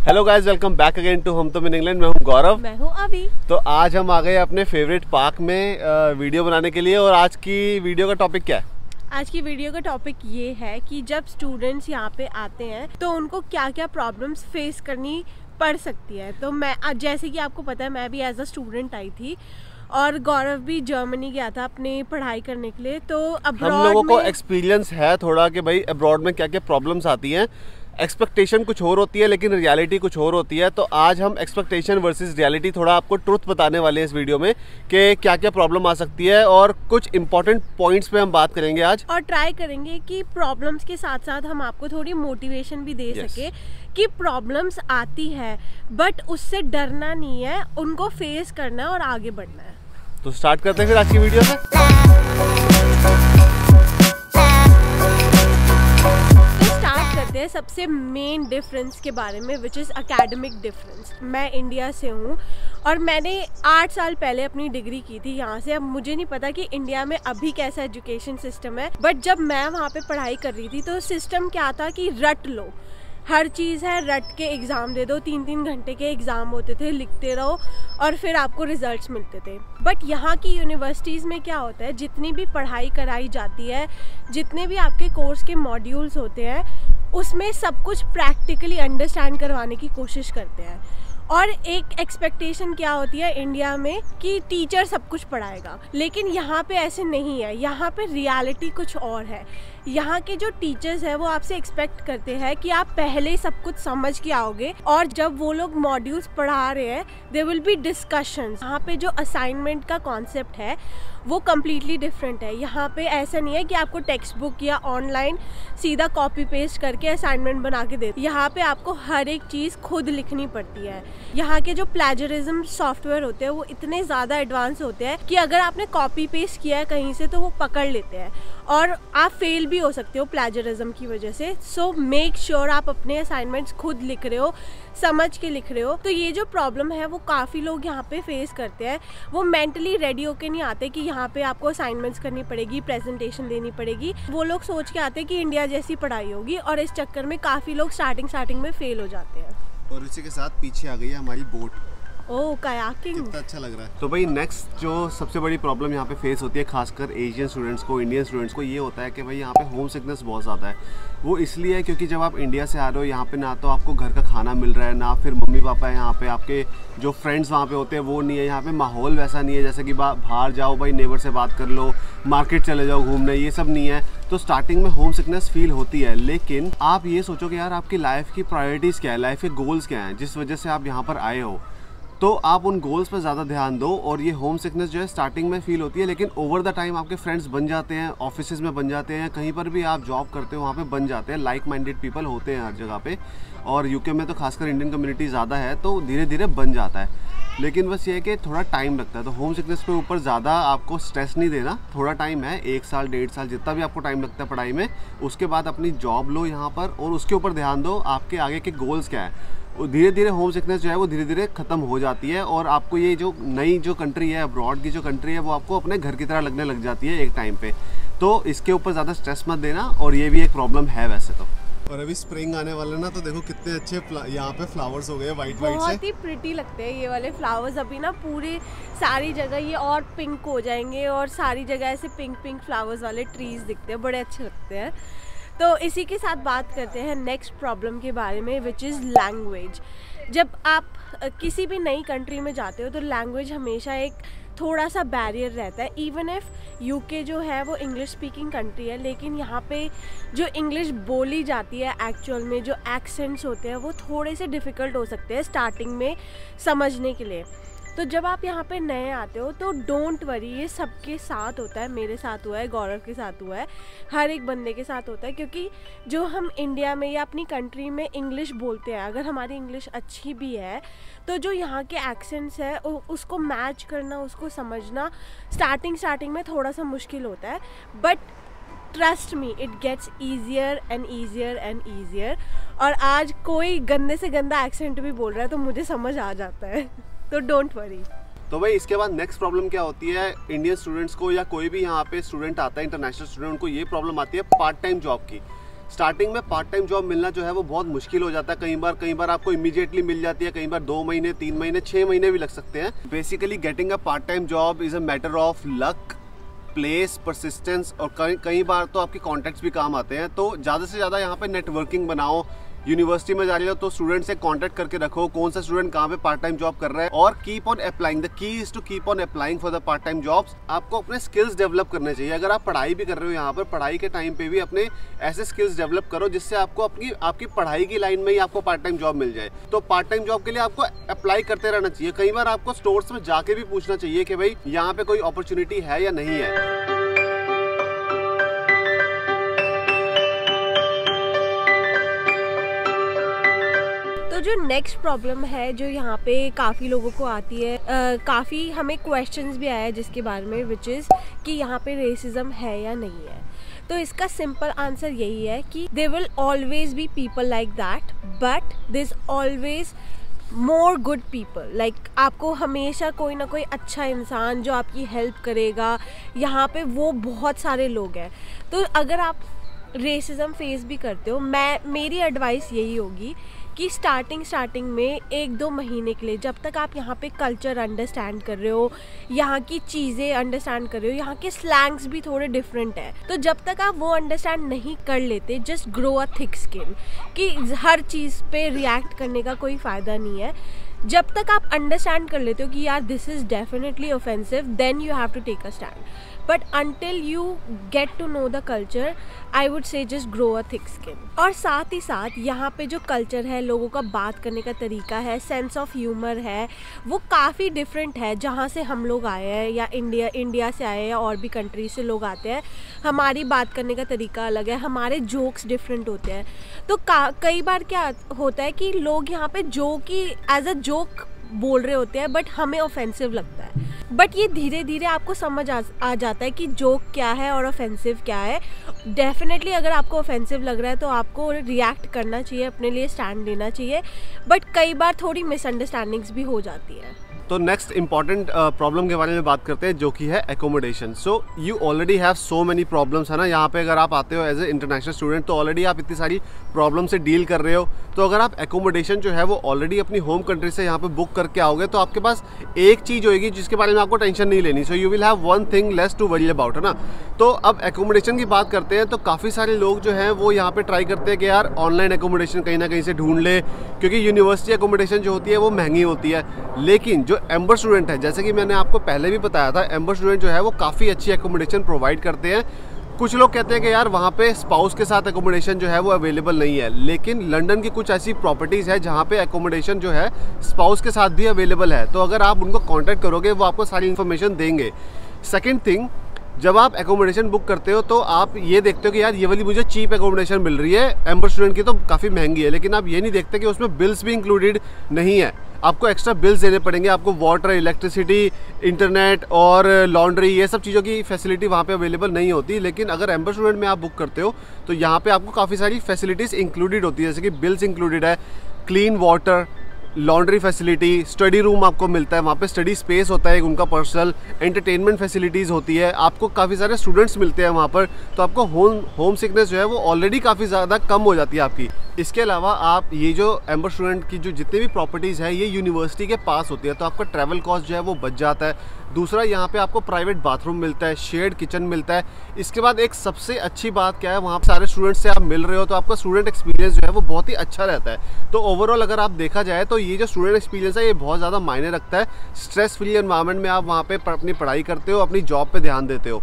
Hello guys, welcome back again to हम तुम in England. मैं हूं गौरव। मैं हूं अभी। तो आज हम आ गए अपने फेवरेट पार्क में वीडियो बनाने के लिए। और आज की वीडियो का टॉपिक क्या है? आज की वीडियो का टॉपिक ये है कि जब स्टूडेंट्स यहाँ पे आते हैं तो उनको क्या क्या प्रॉब्लम्स फेस करनी पड़ सकती है। तो मैं जैसे कि आपको पता है, मैं भी एज अ स्टूडेंट आई थी और गौरव भी जर्मनी गया था अपनी पढ़ाई करने के लिए। तो अब्रॉड हम लोगों को एक्सपीरियंस है थोड़ा कि भाई अब्रॉड में क्या क्या प्रॉब्लम्स आती हैं। एक्सपेक्टेशन कुछ और होती है लेकिन रियलिटी कुछ और होती है। तो आज हम एक्सपेक्टेशन वर्सेस रियलिटी थोड़ा आपको ट्रुथ बताने वाले हैं इस वीडियो में कि क्या क्या प्रॉब्लम आ सकती है और कुछ इंपॉर्टेंट पॉइंट्स पे हम बात करेंगे आज। और ट्राई करेंगे कि प्रॉब्लम्स के साथ साथ हम आपको थोड़ी मोटिवेशन भी दे सके कि प्रॉब्लम्स आती है बट उससे डरना नहीं है, उनको फेस करना है और आगे बढ़ना है। तो स्टार्ट करते हैं फिर आज की वीडियो से। सबसे मेन डिफरेंस के बारे में, विच इज़ एकेडमिक डिफरेंस। मैं इंडिया से हूँ और मैंने 8 साल पहले अपनी डिग्री की थी यहाँ से। अब मुझे नहीं पता कि इंडिया में अभी कैसा एजुकेशन सिस्टम है, बट जब मैं वहाँ पे पढ़ाई कर रही थी तो सिस्टम क्या था कि रट लो, हर चीज़ है, रट के एग्ज़ाम दे दो। 3-3 घंटे के एग्ज़ाम होते थे, लिखते रहो और फिर आपको रिजल्ट्स मिलते थे। बट यहाँ की यूनिवर्सिटीज़ में क्या होता है, जितनी भी पढ़ाई कराई जाती है, जितने भी आपके कोर्स के मॉड्यूल्स होते हैं, उसमें सब कुछ प्रैक्टिकली अंडरस्टैंड करवाने की कोशिश करते हैं। और एक एक्सपेक्टेशन क्या होती है इंडिया में कि टीचर सब कुछ पढ़ाएगा, लेकिन यहाँ पे ऐसे नहीं है। यहाँ पे रियलिटी कुछ और है। यहाँ के जो टीचर्स हैं वो आपसे एक्सपेक्ट करते हैं कि आप पहले सब कुछ समझ के आओगे और जब वो लोग मॉड्यूल्स पढ़ा रहे हैं देयर विल बी डिस्कशंस। यहाँ पे जो असाइनमेंट का कॉन्सेप्ट है वो कम्प्लीटली डिफरेंट है। यहाँ पे ऐसा नहीं है कि आपको टेक्स्ट बुक या ऑनलाइन सीधा कॉपी पेस्ट करके असाइनमेंट बना के दे। यहाँ पे आपको हर एक चीज़ खुद लिखनी पड़ती है। यहाँ के जो प्लेजरिज्म सॉफ्टवेयर होते हैं वो इतने ज़्यादा एडवांस होते हैं कि अगर आपने कॉपी पेस्ट किया है कहीं से तो वो पकड़ लेते हैं और आप फेल भी हो सकते हो प्लेजरिज्म की वजह से। सो मेक श्योर आप अपने असाइनमेंट्स खुद लिख रहे हो, समझ के लिख रहे हो। तो ये जो प्रॉब्लम है वो काफ़ी लोग यहाँ पे फेस करते हैं। वो मेंटली रेडी होके नहीं आते कि यहाँ पे आपको असाइनमेंट्स करनी पड़ेगी, प्रेजेंटेशन देनी पड़ेगी। वो लोग सोच के आते हैं कि इंडिया जैसी पढ़ाई होगी और इस चक्कर में काफ़ी लोग स्टार्टिंग में फेल हो जाते हैं। और इसी के साथ पीछे आ गई है हमारी बोट। ओह, कायाकिंग कितना अच्छा लग रहा है। तो भाई नेक्स्ट जो सबसे बड़ी प्रॉब्लम यहाँ पे फेस होती है खासकर एशियन स्टूडेंट्स को, इंडियन स्टूडेंट्स को, ये होता है कि भाई यहाँ पे होम सिकनेस बहुत ज़्यादा है। वो इसलिए है क्योंकि जब आप इंडिया से आ रहे हो यहाँ पे ना तो आपको घर का खाना मिल रहा है, ना फिर मम्मी पापा है यहाँ पे, आपके जो फ्रेंड्स वहाँ पे होते हैं वो नहीं है। यहाँ पे माहौल वैसा नहीं है जैसे कि बाहर जाओ भाई नेबर से बात कर लो, मार्केट चले जाओ घूमने, ये सब नहीं है। तो स्टार्टिंग में होम सिकनेस फील होती है। लेकिन आप ये सोचो कि यार आपकी लाइफ की प्रायोरिटीज़ क्या है, लाइफ के गोल्स क्या हैं जिस वजह से आप यहाँ पर आए हो, तो आप उन गोल्स पर ज़्यादा ध्यान दो। और ये होम सिकनेस जो है स्टार्टिंग में फील होती है लेकिन ओवर द टाइम आपके फ्रेंड्स बन जाते हैं, ऑफिसेज में बन जाते हैं, कहीं पर भी आप जॉब करते हो वहाँ पे बन जाते हैं। लाइक माइंडेड पीपल होते हैं हर जगह पे, और यूके में तो खासकर इंडियन कम्युनिटी ज़्यादा है तो धीरे धीरे बन जाता है। लेकिन बस ये है कि थोड़ा टाइम लगता है। तो होम सिकनेस पे ऊपर ज़्यादा आपको स्ट्रेस नहीं देना, थोड़ा टाइम है, 1 साल 1.5 साल जितना भी आपको टाइम लगता है पढ़ाई में, उसके बाद अपनी जॉब लो यहाँ पर और उसके ऊपर ध्यान दो आपके आगे के गोल्स क्या है। धीरे धीरे होम सिकनेस जो है वो धीरे धीरे ख़त्म हो जाती है और आपको ये जो नई जो कंट्री है, अब्रॉड की जो कंट्री है, वो आपको अपने घर की तरह लगने लग जाती है एक टाइम पे। तो इसके ऊपर ज़्यादा स्ट्रेस मत देना, और ये भी एक प्रॉब्लम है वैसे तो। और अभी स्प्रिंग आने वाले ना, तो देखो कितने अच्छे यहाँ पे फ्लावर्स हो गए वाइट से। बहुत ही प्रिटी लगते हैं ये वाले फ्लावर्स। अभी ना पूरे सारी जगह ये और पिंक हो जाएंगे और सारी जगह ऐसे पिंक फ्लावर्स वाले ट्रीज दिखते हैं, बड़े अच्छे लगते हैं। तो इसी के साथ बात करते हैं नेक्स्ट प्रॉब्लम के बारे में, विच इज़ लैंग्वेज। जब आप किसी भी नई कंट्री में जाते हो तो लैंग्वेज हमेशा एक थोड़ा सा बैरियर रहता है। इवन इफ़ यूके जो है वो इंग्लिश स्पीकिंग कंट्री है, लेकिन यहाँ पे जो इंग्लिश बोली जाती है एक्चुअल में, जो एक्सेंट्स होते हैं वो थोड़े से डिफ़िकल्ट हो सकते हैं स्टार्टिंग में समझने के लिए। तो जब आप यहाँ पे नए आते हो तो डोंट वरी, ये सबके साथ होता है। मेरे साथ हुआ है, गौरव के साथ हुआ है, हर एक बंदे के साथ होता है। क्योंकि जो हम इंडिया में या अपनी कंट्री में इंग्लिश बोलते हैं, अगर हमारी इंग्लिश अच्छी भी है तो जो यहाँ के एक्सेंट्स है उसको मैच करना, उसको समझना स्टार्टिंग में थोड़ा सा मुश्किल होता है। But trust me, it gets easier and easier and easier. और आज कोई गंदे से गंदा एक्सेंट भी बोल रहा है तो मुझे समझ आ जाता है। तो डोंट वरी। तो भाई इसके बाद नेक्स्ट प्रॉब्लम क्या होती है इंडियन स्टूडेंट्स को, या कोई भी यहाँ पे स्टूडेंट आता है इंटरनेशनल स्टूडेंट, उनको ये प्रॉब्लम आती है पार्ट टाइम जॉब की। स्टार्टिंग में पार्ट टाइम जॉब मिलना जो है वो बहुत मुश्किल हो जाता है। कई बार आपको इमीडिएटली मिल जाती है, कई बार 2 महीने, 3 महीने, 6 महीने भी लग सकते हैं। Basically getting a part time job is a matter of luck, place, persistence, और कई बार तो आपके कॉन्टैक्ट्स भी काम आते हैं। तो ज़्यादा से ज़्यादा यहाँ पे नेटवर्किंग बनाओ। यूनिवर्सिटी में जा रही हो तो स्टूडेंट से कांटेक्ट करके रखो, कौन सा स्टूडेंट कहाँ पे पार्ट टाइम जॉब कर रहा है, और keep on applying. The key is to keep on applying for the part time jobs. आपको अपने स्किल्स डेवलप करने चाहिए। अगर आप पढ़ाई भी कर रहे हो यहाँ पर, पढ़ाई के टाइम पे भी अपने ऐसे स्किल्स डेवलप करो जिससे आपको आपकी पढ़ाई की लाइन में ही आपको पार्ट टाइम जॉब मिल जाए। तो पार्ट टाइम जॉब के लिए आपको अप्लाई करते रहना चाहिए। कई बार आपको स्टोर्स में जाके भी पूछना चाहिए कि भाई यहाँ पे कोई अपॉर्चुनिटी है या नहीं है। तो जो नेक्स्ट प्रॉब्लम है जो यहाँ पे काफ़ी लोगों को आती है, काफ़ी हमें क्वेश्चंस भी आया है जिसके बारे में, विच इज़ कि यहाँ पे रेसिज्म है या नहीं है। तो इसका सिंपल आंसर यही है कि there will always be people like that, but there is always more good people. Like आपको हमेशा कोई ना कोई अच्छा इंसान जो आपकी हेल्प करेगा, यहाँ पे वो बहुत सारे लोग हैं। तो अगर आप रेसिज्म फेस भी करते हो, मेरी एडवाइस यही होगी कि स्टार्टिंग में 1-2 महीने के लिए, जब तक आप यहाँ पे कल्चर अंडरस्टैंड कर रहे हो, यहाँ की चीज़ें अंडरस्टैंड कर रहे हो, यहाँ के स्लैंग्स भी थोड़े डिफरेंट है, तो जब तक आप वो अंडरस्टैंड नहीं कर लेते, just grow a thick skin, कि हर चीज़ पे रिएक्ट करने का कोई फ़ायदा नहीं है। जब तक आप अंडरस्टैंड कर लेते हो कि यार this is definitely offensive, then you have to take a stand. But until you get to know the culture, I would say just grow a thick skin। और साथ ही साथ यहाँ पे जो कल्चर है, लोगों का बात करने का तरीका है, सेंस ऑफ ह्यूमर है, वो काफ़ी डिफरेंट है। जहाँ से हम लोग आए हैं या इंडिया से आए हैं या और भी कंट्री से लोग आते हैं, हमारी बात करने का तरीका अलग है, हमारे जोक्स डिफरेंट होते हैं। तो कई बार क्या होता है कि लोग यहाँ पे जोक ही एज अ जोक बोल रहे होते हैं, बट हमें ऑफेंसिव लगता है। बट ये धीरे धीरे आपको समझ आ जाता है कि जोक क्या है और ऑफेंसिव क्या है। डेफिनेटली अगर आपको ऑफेंसिव लग रहा है तो आपको रिएक्ट करना चाहिए, अपने लिए स्टैंड लेना चाहिए, बट कई बार थोड़ी मिसअंडरस्टैंडिंग्स भी हो जाती है। तो नेक्स्ट इंपॉर्टेंट प्रॉब्लम के बारे में बात करते हैं, जो कि है accommodation. So you already have so many problems, है ना। यहाँ पे अगर आप आते हो एज ए इंटरनेशनल स्टूडेंट तो ऑलरेडी आप इतनी सारी प्रॉब्लम से डील कर रहे हो। तो अगर आप एकोमोडेशन जो है वो ऑलरेडी अपनी होम कंट्री से यहाँ पे बुक करके आओगे तो आपके पास एक चीज़ होगी जिसके बारे में आपको टेंशन नहीं लेनी। So you will have one thing less to worry about, है ना। तो अब एकोमोडेशन की बात करते हैं तो काफ़ी सारे लोग जो हैं वो यहाँ पे ट्राई करते हैं कि यार ऑनलाइन एकोमोडेशन कहीं ना कहीं से ढूंढ ले, क्योंकि यूनिवर्सिटी एकोमोडेशन जो होती है वो महंगी होती है। लेकिन जो एम्बर स्टूडेंट है, जैसे कि मैंने आपको पहले भी बताया था, एम्बर स्टूडेंट जो है वो काफ़ी अच्छी एकोमोडेशन प्रोवाइड करते हैं। कुछ लोग कहते हैं कि यार वहाँ पे स्पाउस के साथ एकोमोडेशन जो है वो अवेलेबल नहीं है, लेकिन लंदन की कुछ ऐसी प्रॉपर्टीज़ है जहाँ पे एकोमोडेशन जो है स्पाउस के साथ भी अवेलेबल है। तो अगर आप उनको कांटेक्ट करोगे वो आपको सारी इन्फॉर्मेशन देंगे। सेकंड थिंग, जब आप एकोमोडेशन बुक करते हो तो आप ये देखते हो कि यार ये वाली मुझे चीप एकोमोडेशन मिल रही है, एम्बर स्टूडेंट की तो काफ़ी महंगी है, लेकिन आप ये नहीं देखते कि उसमें बिल्स भी इंक्लूडेड नहीं है। आपको एक्स्ट्रा बिल्स देने पड़ेंगे, आपको वाटर, इलेक्ट्रिसिटी, इंटरनेट और लॉन्ड्री, ये सब चीज़ों की फैसिलिटी वहाँ पे अवेलेबल नहीं होती। लेकिन अगर एम्बर स्टूडेंट में आप बुक करते हो तो यहाँ पे आपको काफ़ी सारी फैसिलिटीज़ इंक्लूडेड होती है, जैसे कि बिल्स इंक्लूडेड है, clean water, laundry facility, study room आपको मिलता है, वहाँ पे स्टडी स्पेस होता है उनका पर्सनल, एंटरटेनमेंट फैसिलिटीज़ होती है, आपको काफ़ी सारे स्टूडेंट्स मिलते हैं वहाँ पर। तो आपको होम सिकनेस जो है वो ऑलरेडी काफ़ी ज़्यादा कम हो जाती है आपकी। इसके अलावा आप ये जो एम्बर स्टूडेंट की जो जितनी भी प्रॉपर्टीज़ है ये यूनिवर्सिटी के पास होती है, तो आपका ट्रैवल कॉस्ट जो है वो बच जाता है। दूसरा, यहाँ पे आपको प्राइवेट बाथरूम मिलता है, शेयर्ड किचन मिलता है। इसके बाद एक सबसे अच्छी बात क्या है, वहाँ पे सारे स्टूडेंट्स से आप मिल रहे हो तो आपका स्टूडेंट एक्सपीरियंस जो है वो बहुत ही अच्छा रहता है। तो ओवरऑल अगर आप देखा जाए तो ये जो स्टूडेंट एक्सपीरियंस है ये बहुत ज़्यादा मायने रखता है। स्ट्रेस फ्री एनवायरनमेंट में आप वहाँ पे अपनी पढ़ाई करते हो, अपनी जॉब पे ध्यान देते हो।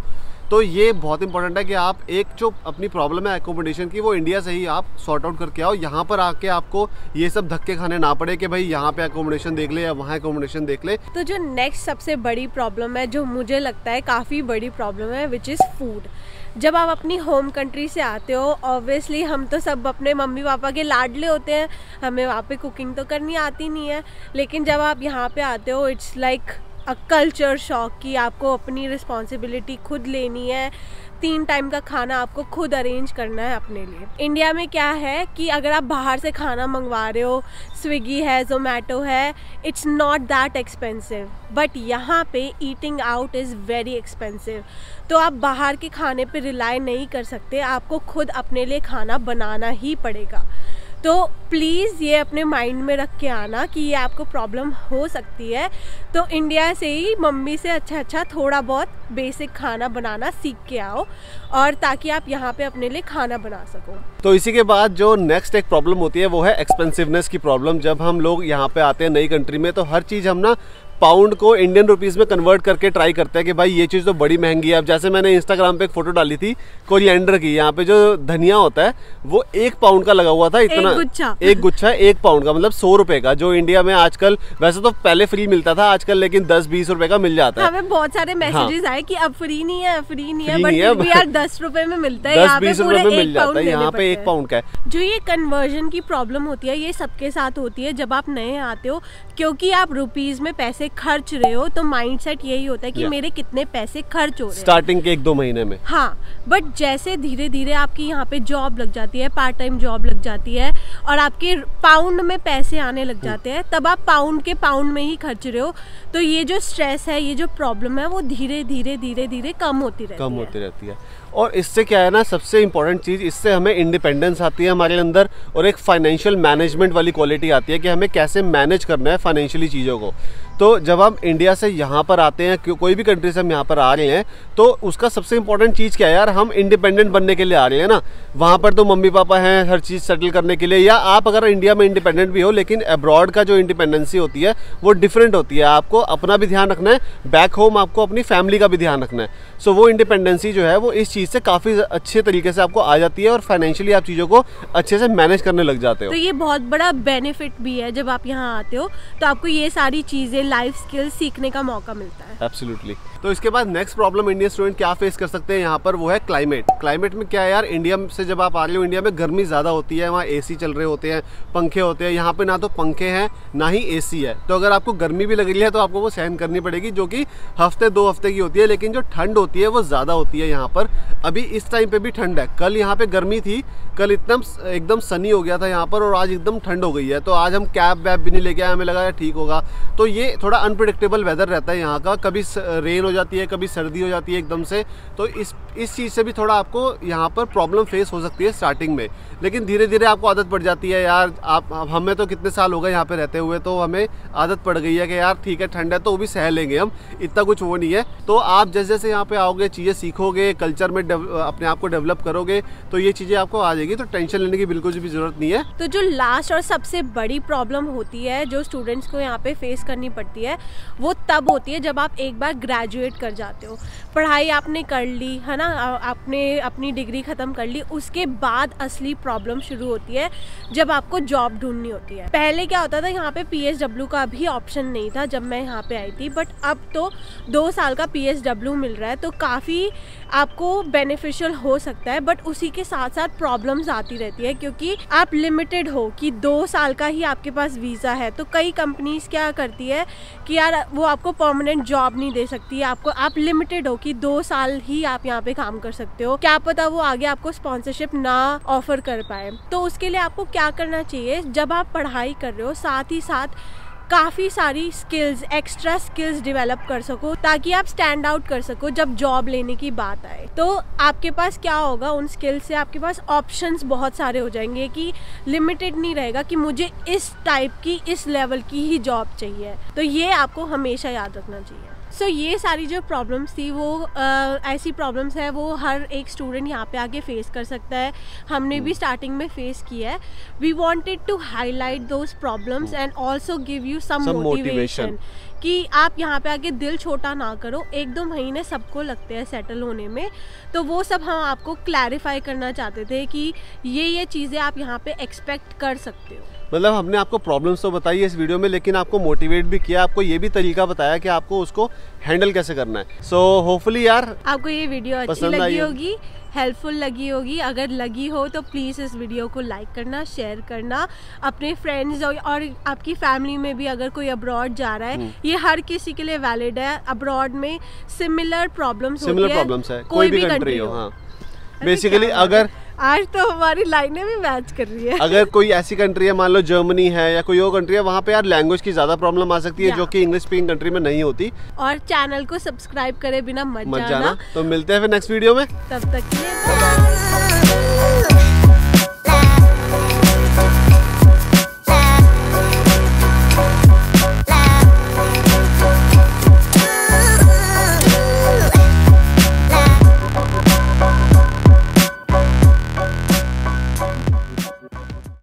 तो ये बहुत इंपॉर्टेंट है कि आप एक जो अपनी प्रॉब्लम है एकोमोडेशन की वो इंडिया से ही आप सॉर्ट आउट करके आओ, यहाँ पर आके आपको ये सब धक्के खाने ना पड़े कि भाई यहाँ पे एकोमोडेशन देख ले या वहाँ एकोमोडेशन देख ले। तो जो नेक्स्ट सबसे बड़ी प्रॉब्लम है, जो मुझे लगता है काफ़ी बड़ी प्रॉब्लम है, विच इज़ फूड। जब आप अपनी होम कंट्री से आते हो, ऑब्वियसली हम तो सब अपने मम्मी पापा के लाडले होते हैं, हमें वहाँ पे कुकिंग तो करनी आती नहीं है, लेकिन जब आप यहाँ पे आते हो इट्स लाइक कल्चर शॉक कि आपको अपनी रिस्पॉन्सिबिलिटी खुद लेनी है, 3 टाइम का खाना आपको खुद अरेंज करना है अपने लिए। इंडिया में क्या है कि अगर आप बाहर से खाना मंगवा रहे हो, स्विगी है, जोमेटो है, it's not that expensive, but यहाँ पे eating out is very expensive. तो आप बाहर के खाने पे रिलाई नहीं कर सकते, आपको खुद अपने लिए खाना बनाना ही पड़ेगा। तो प्लीज़ ये अपने माइंड में रख के आना कि ये आपको प्रॉब्लम हो सकती है। तो इंडिया से ही मम्मी से अच्छा थोड़ा बहुत बेसिक खाना बनाना सीख के आओ, और ताकि आप यहाँ पे अपने लिए खाना बना सको। तो इसी के बाद जो नेक्स्ट एक प्रॉब्लम होती है वो है एक्सपेंसिवनेस की प्रॉब्लम। जब हम लोग यहाँ पे आते हैं नई कंट्री में, तो हर चीज़ हम ना पाउंड को इंडियन रुपीस में कन्वर्ट करके ट्राई करते हैं कि भाई ये चीज़ तो बड़ी महंगी है। अब जैसे मैंने इंस्टाग्राम पे एक फोटो डाली थी कोरिएंडर की, यहाँ पे जो धनिया होता है वो 1 पाउंड का लगा हुआ था, इतना एक गुच्छा 1 पाउंड का, मतलब 100 रुपए का, जो इंडिया में आजकल वैसे तो पहले फ्री मिलता था, आजकल लेकिन 10-20 रुपए का मिल जाता है। हमें बहुत सारे मैसेजेस आए कि अब फ्री नहीं है, बट यार 10 रुपए में मिलता है, 10-20 रुपए में मिल जाता है, यहाँ पे 1 पाउंड का है। जो ये कन्वर्जन की प्रॉब्लम होती है ये सबके साथ होती है जब आप नए आते हो, क्योंकि आप रुपीज में पैसे खर्च रहे हो, तो माइंडसेट यही होता है कि मेरे कितने पैसे खर्च हो रहे हैं स्टार्टिंग के 1-2 महीने में। हाँ, बट जैसे धीरे धीरे आपकी यहाँ पे जॉब लग जाती है, पार्ट टाइम जॉब लग जाती है, और आपके पाउंड में पैसे आने लग जाते हैं, तब आप पाउंड के पाउंड में ही खर्च रहे हो, तो ये जो स्ट्रेस है, ये जो प्रॉब्लम है, वो धीरे धीरे कम होती रहती है। और इससे क्या है ना, सबसे इम्पोर्टेंट चीज़, इससे हमें इंडिपेंडेंस आती है हमारे अंदर, और एक फाइनेंशियल मैनेजमेंट वाली क्वालिटी आती है कि हमें कैसे मैनेज करना है फाइनेंशियली चीज़ों को। तो जब हम इंडिया से यहाँ पर आते हैं, कोई भी कंट्री से हम यहाँ पर आ रहे हैं, तो उसका सबसे इम्पोर्टेंट चीज़ क्या है यार, हम इंडिपेंडेंट बनने के लिए आ रहे हैं ना। वहाँ पर तो मम्मी पापा हैं हर चीज़ सेटल करने के लिए, या आप अगर इंडिया में इंडिपेंडेंट भी हो, लेकिन अब्रॉड का जो इंडिपेंडेंसी होती है वो डिफरेंट होती है। आपको अपना भी ध्यान रखना है, बैक होम आपको अपनी फैमिली का भी ध्यान रखना है। सो वो इंडिपेंडेंसी जो है वो इस चीज़ से काफ़ी अच्छे तरीके से आपको आ जाती है, और फाइनेंशियली आप चीज़ों को अच्छे से मैनेज करने लग जाते हो। तो ये बहुत बड़ा बेनिफिट भी है, जब आप यहाँ आते हो तो आपको ये सारी चीज़ें, लाइफ स्किल्स सीखने का मौका मिलता है। एब्सोल्युटली। तो इसके बाद नेक्स्ट प्रॉब्लम इंडियन स्टूडेंट क्या फेस कर सकते हैं यहाँ पर, वो है क्लाइमेट। क्लाइमेट में क्या है यार, इंडिया से जब आप आ रहे हो, इंडिया में गर्मी ज़्यादा होती है, वहाँ एसी चल रहे होते हैं, पंखे होते हैं। यहाँ पे ना तो पंखे हैं ना ही एसी है, तो अगर आपको गर्मी भी लग रही है तो आपको वो सहन करनी पड़ेगी, जो कि 1-2 हफ्ते की होती है। लेकिन जो ठंड होती है वो ज़्यादा होती है यहाँ पर। अभी इस टाइम पे भी ठंड है, कल यहाँ पे गर्मी थी, कल एकदम सनी हो गया था यहाँ पर, और आज एकदम ठंड हो गई है। तो आज हम कैब वैब भी नहीं लेके आए, हमें लगा यार ठीक होगा। तो ये थोड़ा अनप्रिडिक्टेबल वेदर रहता है यहाँ का, कभी रेन हो जाती है, कभी सर्दी हो जाती है एकदम से। तो इस चीज़ से भी थोड़ा आपको यहाँ पर प्रॉब्लम फेस हो सकती है स्टार्टिंग में, लेकिन धीरे धीरे आपको आदत पड़ जाती है यार। हमें तो कितने साल हो गए यहाँ पे रहते हुए, तो हमें आदत पड़ गई है कि यार ठीक है ठंड है तो वो भी सह लेंगे हम, इतना कुछ वो नहीं है। तो आप जैसे जैसे यहाँ पे आओगे, चीज़ें सीखोगे, कल्चर में अपने आप को डेवलप करोगे, तो ये चीज़ें आपको आ जाएगी। तो टेंशन लेने की बिल्कुल भी जरूरत नहीं है। तो जो लास्ट और सबसे बड़ी प्रॉब्लम होती है जो स्टूडेंट्स को यहाँ पे फेस करनी पड़ती है, वो तब होती है जब आप एक बार ग्रेजुएट कर जाते हो। पढ़ाई आपने कर ली है ना, आपने अपनी डिग्री ख़त्म कर ली, उसके बाद असली प्रॉब्लम शुरू होती है जब आपको जॉब ढूंढनी होती है। पहले क्या होता था, यहाँ पे PSW का भी ऑप्शन नहीं था जब मैं यहाँ पे आई थी, बट अब तो 2 साल का PSW मिल रहा है, तो काफ़ी आपको बेनिफिशियल हो सकता है। बट उसी के साथ साथ प्रॉब्लम्स आती रहती है, क्योंकि आप लिमिटेड हो कि 2 साल का ही आपके पास वीज़ा है। तो कई कंपनीज क्या करती है कि यार वो आपको परमानेंट जॉब नहीं दे सकती, आप लिमिटेड हो कि 2 साल ही आप यहाँ पे काम कर सकते हो, क्या पता वो आगे आपको स्पॉन्सरशिप ना ऑफर कर पाए। तो उसके लिए आपको क्या करना चाहिए, जब आप पढ़ाई कर रहे हो साथ ही साथ काफ़ी सारी स्किल्स, एक्स्ट्रा स्किल्स डेवलप कर सको, ताकि आप स्टैंड आउट कर सको जब जॉब लेने की बात आए। तो आपके पास क्या होगा, उन स्किल्स से आपके पास ऑप्शंस बहुत सारे हो जाएंगे, कि लिमिटेड नहीं रहेगा कि मुझे इस टाइप की, इस लेवल की ही जॉब चाहिए। तो ये आपको हमेशा याद रखना चाहिए। सो ये सारी जो प्रॉब्लम्स थी वो ऐसी प्रॉब्लम्स है वो हर एक स्टूडेंट यहाँ पे आके फेस कर सकता है। हमने भी स्टार्टिंग में फेस किया है। We wanted to highlight those problems and also give you some motivation कि आप यहाँ पे आके दिल छोटा ना करो। 1-2 महीने सबको लगते हैं सेटल होने में, तो वो सब हम आपको क्लैरिफाई करना चाहते थे कि ये चीज़ें आप यहाँ पे एक्सपेक्ट कर सकते हो। मतलब हमने आपको प्रॉब्लम्स तो बताई है इस वीडियो में, लेकिन आपको मोटिवेट भी किया, आपको ये भी तरीका बताया कि आपको उसको हैंडल कैसे करना है। सो होपफुली यार आपको ये वीडियो अच्छी लगी होगी, हेल्पफुल लगी होगी। अगर लगी हो तो प्लीज़ इस वीडियो को लाइक करना, शेयर करना अपने फ्रेंड्स और आपकी फैमिली में भी। अगर कोई अब्रॉड जा रहा है, ये हर किसी के लिए वैलिड है। अब्रॉड में सिमिलर प्रॉब्लम्स है, कोई भी कंट्री हो। हाँ बेसिकली अगर आज तो हमारी लाइनें भी मैच कर रही है। अगर कोई ऐसी कंट्री है, मान लो जर्मनी है या कोई और कंट्री है, वहाँ पे यार लैंग्वेज की ज्यादा प्रॉब्लम आ सकती है जो कि इंग्लिश स्पीकिंग कंट्री में नहीं होती। और चैनल को सब्सक्राइब करे बिना मत जाना। तो मिलते हैं फिर नेक्स्ट वीडियो में, तब तक के लिए बाय।